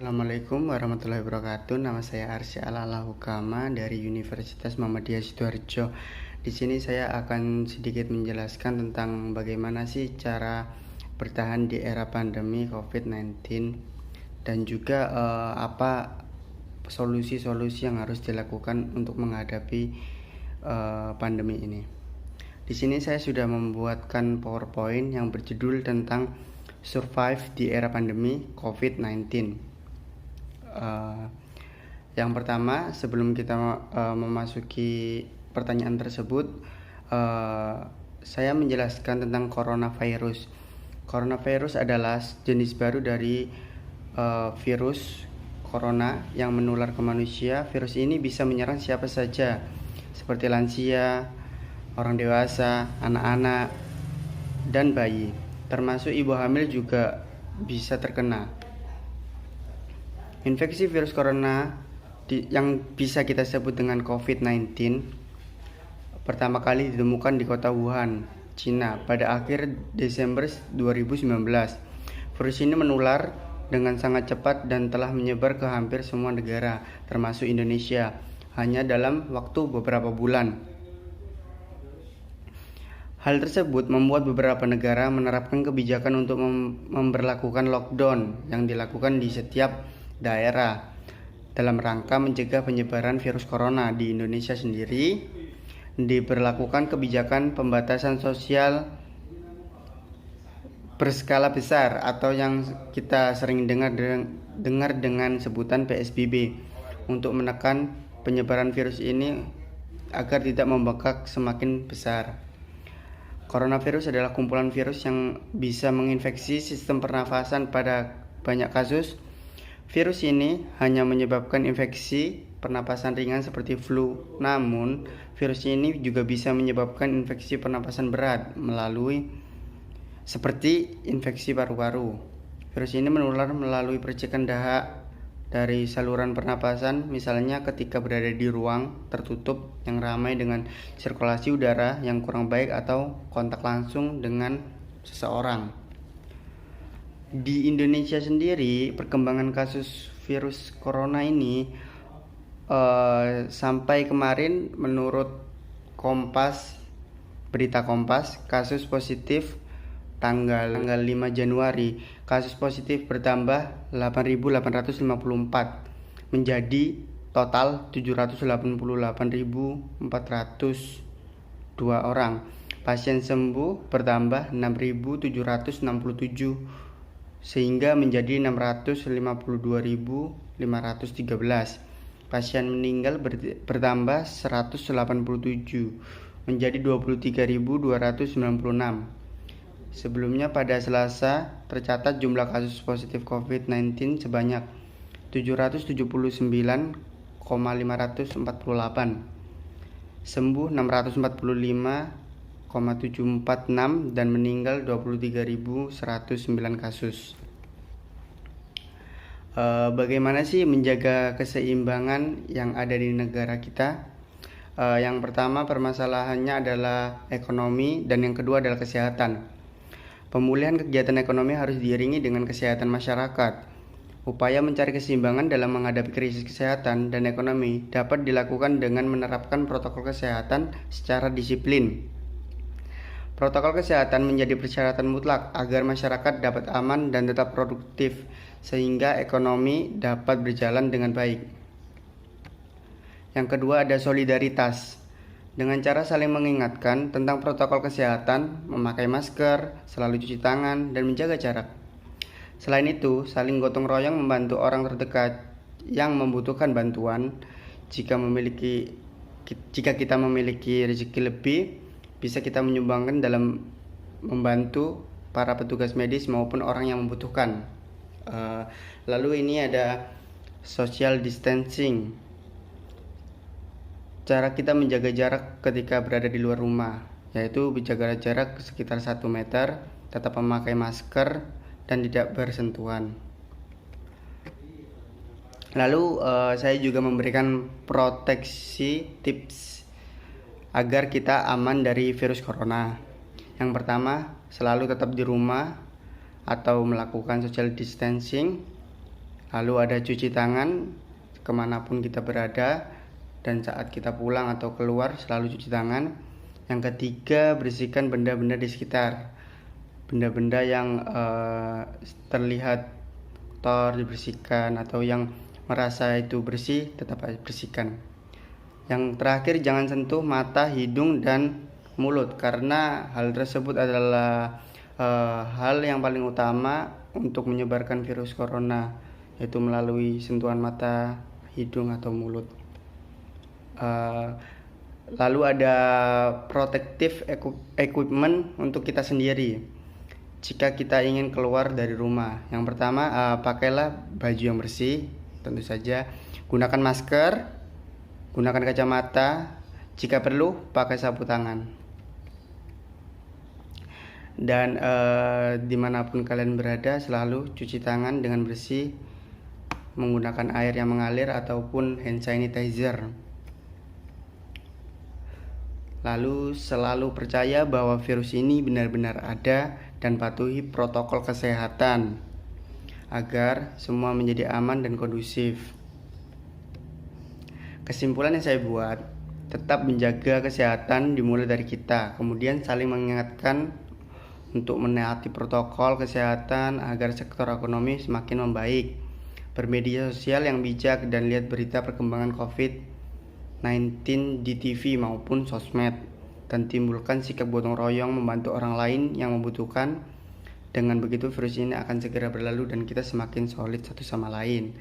Assalamualaikum warahmatullahi wabarakatuh. Nama saya Arsya Hukama dari Universitas Muhammadiyah Sidoarjo. Di sini saya akan sedikit menjelaskan tentang bagaimana sih cara bertahan di era pandemi COVID-19 dan juga apa solusi-solusi yang harus dilakukan untuk menghadapi pandemi ini. Di sini saya sudah membuatkan PowerPoint yang berjudul tentang Survive di era pandemi COVID-19. Yang pertama, sebelum kita memasuki pertanyaan tersebut, saya menjelaskan tentang coronavirus. Coronavirus adalah jenis baru dari virus corona yang menular ke manusia. Virus ini bisa menyerang siapa saja, seperti lansia, orang dewasa, anak-anak, dan bayi. Termasuk ibu hamil juga bisa terkena. Infeksi virus corona yang bisa kita sebut dengan COVID-19 pertama kali ditemukan di kota Wuhan, Cina pada akhir Desember 2019. Virus ini menular dengan sangat cepat dan telah menyebar ke hampir semua negara, termasuk Indonesia, hanya dalam waktu beberapa bulan. Hal tersebut membuat beberapa negara menerapkan kebijakan untuk memberlakukan lockdown yang dilakukan di setiap daerah dalam rangka mencegah penyebaran virus corona. Di Indonesia sendiri diberlakukan kebijakan pembatasan sosial berskala besar atau yang kita sering dengar dengan sebutan PSBB untuk menekan penyebaran virus ini agar tidak membengkak semakin besar. Coronavirus adalah kumpulan virus yang bisa menginfeksi sistem pernafasan. Pada banyak kasus, virus ini hanya menyebabkan infeksi pernapasan ringan seperti flu. Namun, virus ini juga bisa menyebabkan infeksi pernapasan berat seperti infeksi paru-paru. Virus ini menular melalui percikan dahak dari saluran pernapasan, misalnya ketika berada di ruang tertutup yang ramai dengan sirkulasi udara yang kurang baik atau kontak langsung dengan seseorang. Di Indonesia sendiri, perkembangan kasus virus corona ini sampai kemarin menurut berita Kompas, kasus positif tanggal 5 Januari, kasus positif bertambah 8.854 menjadi total 788.402 orang. Pasien sembuh bertambah 6.767 sehingga menjadi 652.513. Pasien meninggal bertambah 187 menjadi 23.296. Sebelumnya pada Selasa tercatat jumlah kasus positif COVID-19 sebanyak 779.548, sembuh 645.746 dan meninggal 23.109 kasus. Bagaimana sih menjaga keseimbangan yang ada di negara kita? Yang pertama permasalahannya adalah ekonomi dan yang kedua adalah kesehatan. Pemulihan kegiatan ekonomi harus diiringi dengan kesehatan masyarakat. Upaya mencari keseimbangan dalam menghadapi krisis kesehatan dan ekonomi dapat dilakukan dengan menerapkan protokol kesehatan secara disiplin. Protokol kesehatan menjadi persyaratan mutlak agar masyarakat dapat aman dan tetap produktif, sehingga ekonomi dapat berjalan dengan baik. Yang kedua ada solidaritas. Dengan cara saling mengingatkan tentang protokol kesehatan, memakai masker, selalu cuci tangan, dan menjaga jarak. Selain itu, saling gotong royong membantu orang terdekat yang membutuhkan bantuan. Jika kita memiliki rezeki lebih, bisa kita menyumbangkan dalam membantu para petugas medis maupun orang yang membutuhkan. Lalu ini ada social distancing. Cara kita menjaga jarak ketika berada di luar rumah, yaitu menjaga jarak sekitar 1 meter, tetap memakai masker, dan tidak bersentuhan. Lalu saya juga memberikan proteksi tips agar kita aman dari virus corona. Yang pertama, selalu tetap di rumah atau melakukan social distancing. Lalu ada cuci tangan kemanapun kita berada, dan saat kita pulang atau keluar selalu cuci tangan. Yang ketiga, bersihkan benda-benda di sekitar. Benda-benda yang terlihat kotor dibersihkan, atau yang merasa itu bersih tetap bersihkan. Yang terakhir, jangan sentuh mata, hidung, dan mulut, karena hal tersebut adalah hal yang paling utama untuk menyebarkan virus corona, yaitu melalui sentuhan mata, hidung, atau mulut. Lalu ada protective equipment untuk kita sendiri jika kita ingin keluar dari rumah. Yang pertama, pakailah baju yang bersih, tentu saja. Gunakan masker, gunakan kacamata, jika perlu pakai sapu tangan. Dan dimanapun kalian berada, selalu cuci tangan dengan bersih menggunakan air yang mengalir ataupun hand sanitizer. Lalu selalu percaya bahwa virus ini benar-benar ada dan patuhi protokol kesehatan agar semua menjadi aman dan kondusif. Kesimpulan yang saya buat, tetap menjaga kesehatan dimulai dari kita, kemudian saling mengingatkan untuk menaati protokol kesehatan agar sektor ekonomi semakin membaik. Bermedia sosial yang bijak dan lihat berita perkembangan COVID-19 di TV maupun sosmed, dan timbulkan sikap gotong royong membantu orang lain yang membutuhkan. Dengan begitu virus ini akan segera berlalu dan kita semakin solid satu sama lain.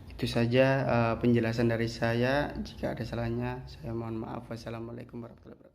Itu saja penjelasan dari saya. Jika ada salahnya, saya mohon maaf. Wassalamualaikum warahmatullahi wabarakatuh.